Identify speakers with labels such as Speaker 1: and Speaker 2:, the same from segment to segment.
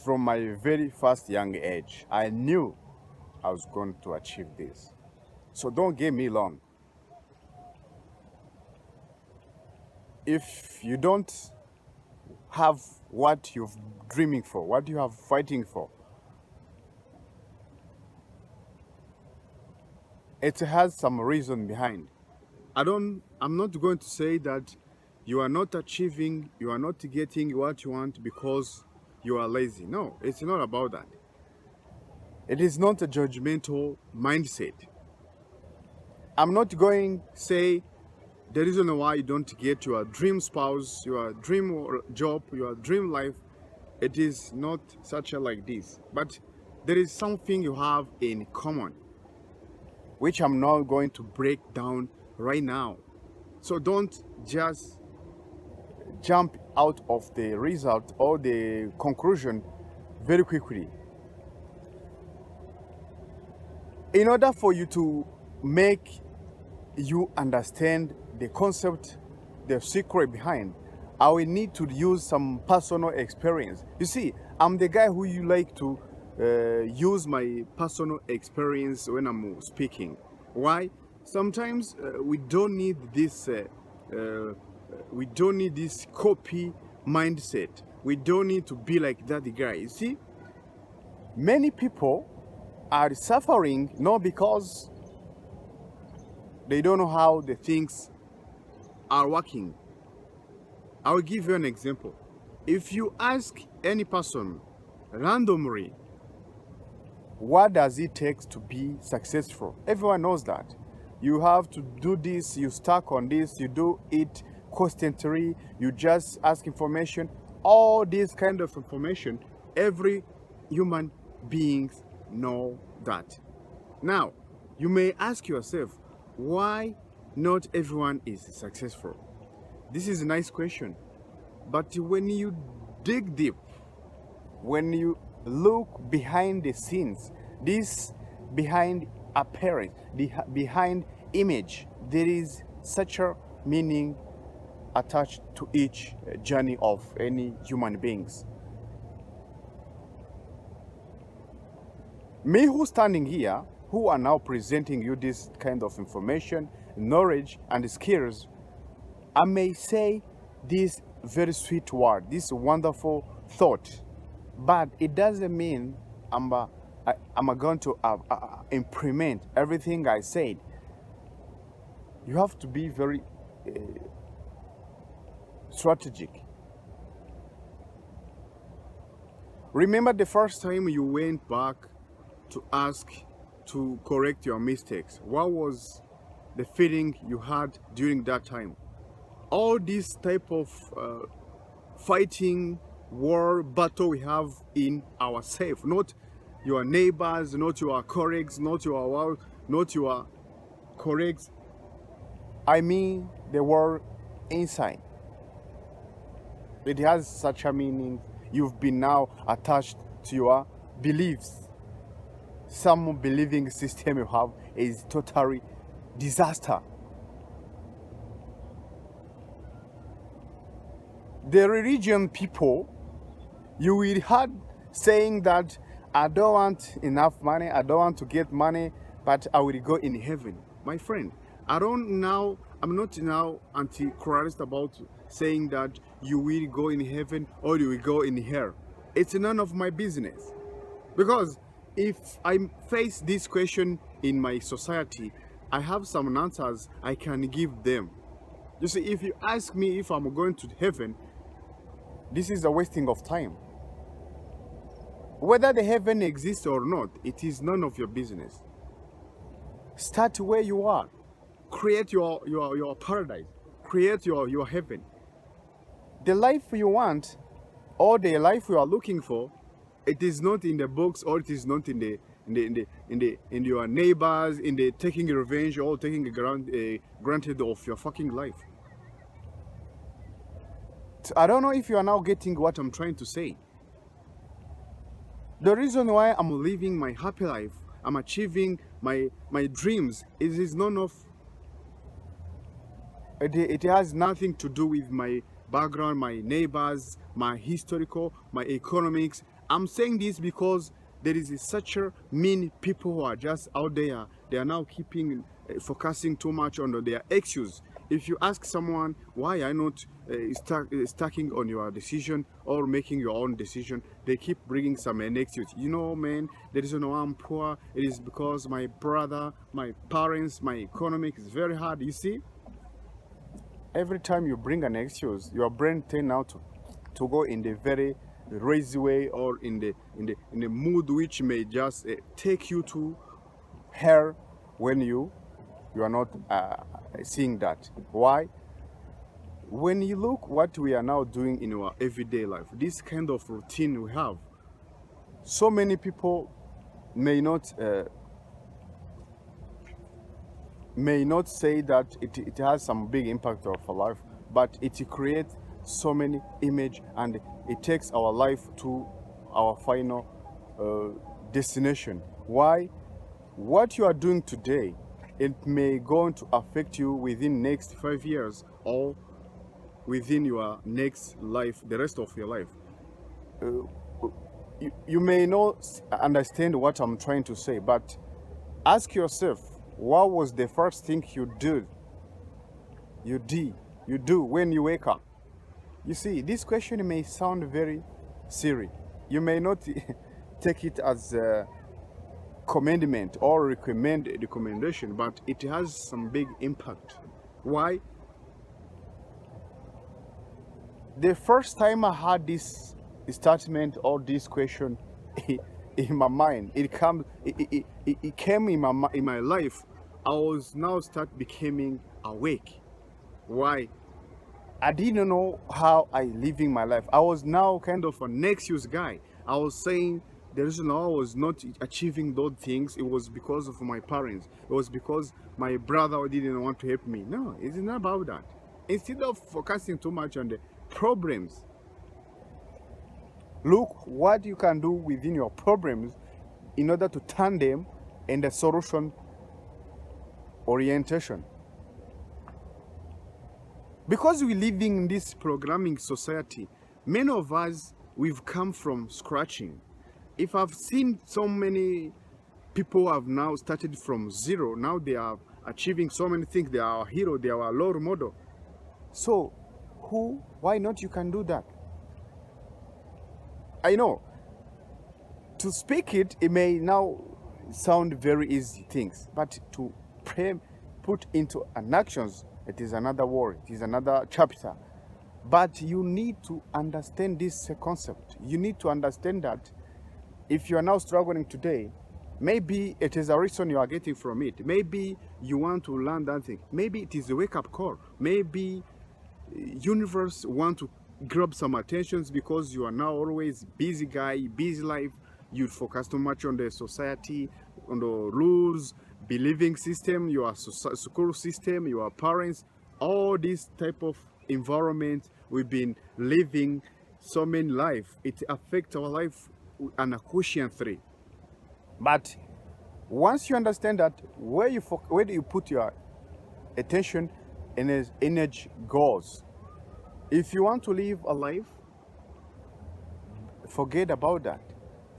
Speaker 1: from my very first young age, I knew I was going to achieve this. So don't get me wrong. If you don't have what you're dreaming for, what you have fighting for, it has some reason behind. I'm not going to say that you are not achieving, you are not getting what you want because you are lazy. No, it's not about that. It is not a judgmental mindset. I'm not going to say the reason why you don't get your dream spouse, your dream job, your dream life, it is not such a like this. But there is something you have in common, which I'm not going to break down right now. So don't just jump out of the result or the conclusion very quickly. In order for you to make you understand the concept, the secret behind, I will need to use some personal experience. You see, I'm the guy who you like to use my personal experience when I'm speaking. Why? Sometimes we don't need this. We don't need this copy mindset. We don't need to be like that guy. You see, many people are suffering not because they don't know how the things are working. I will give you an example. If you ask any person randomly, what does it take to be successful? Everyone knows that. You have to do this, you stuck on this, you do it constantly, you just ask information. All this kind of information, every human beings know that. Now, you may ask yourself, why not everyone is successful? This is a nice question. But when you dig deep, when you look behind the scenes, this behind appearance, behind image, there is such a meaning attached to each journey of any human beings. Me who standing here, who are now presenting you this kind of information, knowledge and skills, I may say this very sweet word, this wonderful thought, but it doesn't mean I'm going to implement everything I said. You have to be very strategic. Remember the first time you went back to ask to correct your mistakes? What was the feeling you had during that time? All this type of fighting, war, battle we have in ourselves, not your neighbors, not your colleagues, not your colleagues. I mean the word inside. It has such a meaning. You've been now attached to your beliefs. Some believing system you have is totally disaster. The religion people, you will heard saying that I don't want enough money, I don't want to get money, but I will go in heaven. My friend, I'm not now anti-Christ about saying that you will go in heaven or you will go in hell. It's none of my business. Because if I face this question in my society, I have some answers I can give them. You see, if you ask me if I'm going to heaven, this is a wasting of time. Whether the heaven exists or not, it is none of your business. Start where you are. Create your paradise. Create your heaven. The life you want or the life you are looking for, it is not in the books, or it is not in your neighbors, in the taking revenge or taking granted of your fucking life. I don't know if you are now getting what I'm trying to say. The reason why I'm living my happy life, I'm achieving my dreams, it has nothing to do with background, my neighbors, my historical, my economics. I'm saying this because there is such a many people who are just out there. They are now focusing too much on their issues. If you ask someone, why are you not stacking on your decision or making your own decision, they keep bringing some excuse. You know, man, the reason why I'm poor, it is because my brother, my parents, my economic is very hard. You see, every time you bring an excuse, your brain tends now to go in the very lazy way, or in the mood which may just take you to hell when you are not seeing that. Why? When you look what we are now doing in our everyday life, this kind of routine we have, so many people may not say that it has some big impact of our life, but it creates so many image, and it takes our life to our final destination. Why? What you are doing today, it may going to affect you within next 5 years, or within your next life, the rest of your life. You may not understand what I'm trying to say, but ask yourself, what was the first thing you do when you wake up? You see, this question may sound very serious. You may not take it as a commandment or recommendation, but it has some big impact. Why? The first time I had this statement or this question in my mind, it came in my life. I was now start becoming awake. Why? I didn't know how I living my life. I was now kind of an excuse guy. I was saying the reason I was not achieving those things, it was because of my parents. It was because my brother didn't want to help me. No, it's not about that. Instead of focusing too much on the problems, look what you can do within your problems in order to turn them in the solution orientation. Because we're living in this programming society, many of us, we've come from scratching. If I've seen so many people have now started from zero, now they are achieving so many things, they are a hero, they are a role model. So, why not you can do that? I know, to speak it may now sound very easy things, but to put into an actions, it is another word, it is another chapter. But you need to understand this concept. You need to understand that if you are now struggling today, maybe it is a reason you are getting from it. Maybe you want to learn that thing. Maybe it is a wake-up call. Maybe universe want to grab some attentions because you are now always busy guy, busy life. You focus too much on the society, on the rules, believing system, your school system, your parents, all this type of environment we've been living so many life. It affects our life on a quotient 3. But once you understand that, where do you put your attention and energy goes? If you want to live a life, forget about that.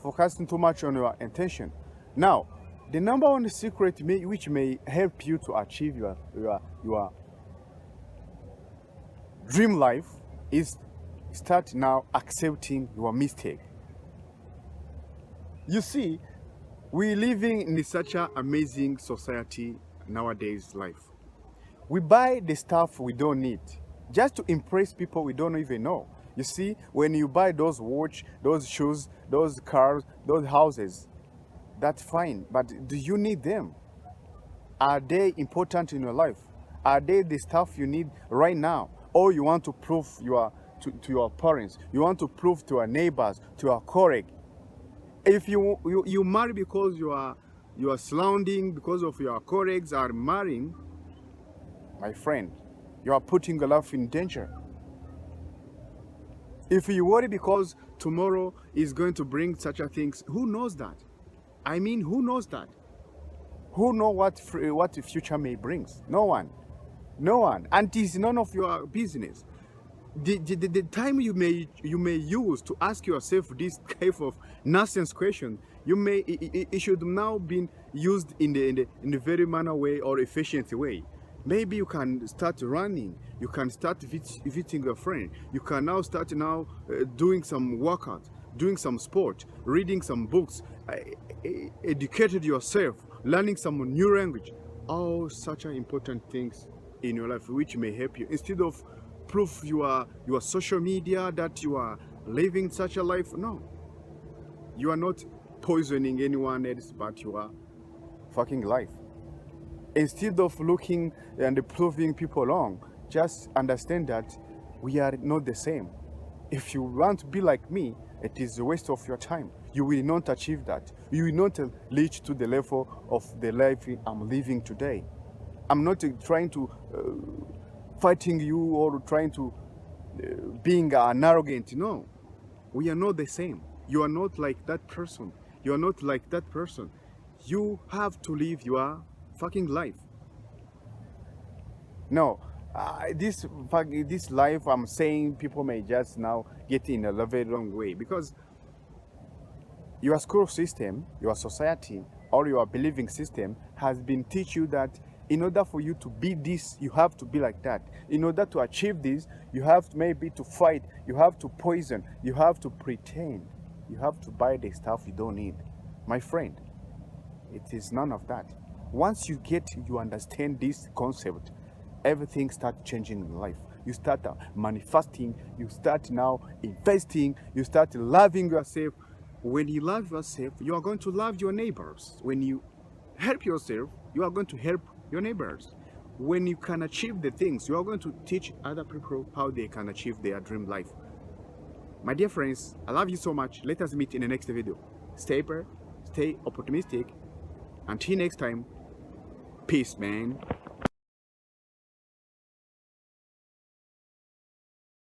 Speaker 1: Focusing too much on your intention. Now, the number one secret which may help you to achieve your dream life is start now accepting your mistake. You see, we're living in such an amazing society nowadays life. We buy the stuff we don't need just to impress people we don't even know. You see, when you buy those watch, those shoes, those cars, those houses, that's fine, but do you need them? Are they important in your life? Are they the stuff you need right now? Or you want to prove to your parents, you want to prove to your neighbors, to your colleague? If you marry because you are surrounding, because of your colleagues are marrying, my friend, you are putting your life in danger. If you worry because tomorrow is going to bring such a things, who knows that? I mean, who knows that? Who know what the future may bring? No one. No one. And it is none of your business. the time you may use to ask yourself this type of nonsense question, it should now be used in the very manner way or efficient way. Maybe you can start running, you can start visiting your friend, you can now start doing some workout, doing some sport, reading some books, educated yourself, learning some new language. All such important things in your life which may help you, instead of proof your social media that you are living such a life. No, you are not poisoning anyone else but your fucking life. Instead of looking and proving people wrong, just understand that we are not the same. If you want to be like me, it is a waste of your time. You will not achieve that. You will not reach to the level of the life I'm living today. I'm not trying to fighting you or trying to being an arrogant. No, we are not the same. You are not like that person. You are not like that person. You have to live your fucking life. No, this life I'm saying, people may just now get in a very wrong way, because your school system, your society, or your believing system has been teach you that in order for you to be this, you have to be like that. In order to achieve this, you have to maybe to fight, you have to poison, you have to pretend, you have to buy the stuff you don't need. My friend, it is none of that. Once you understand this concept, everything starts changing in life. You start manifesting, you start now investing, you start loving yourself. When you love yourself, you are going to love your neighbors. When you help yourself, you are going to help your neighbors. When you can achieve the things, you are going to teach other people how they can achieve their dream life. My dear friends, I love you so much. Let us meet in the next video. Stay optimistic. Until next time, peace, man.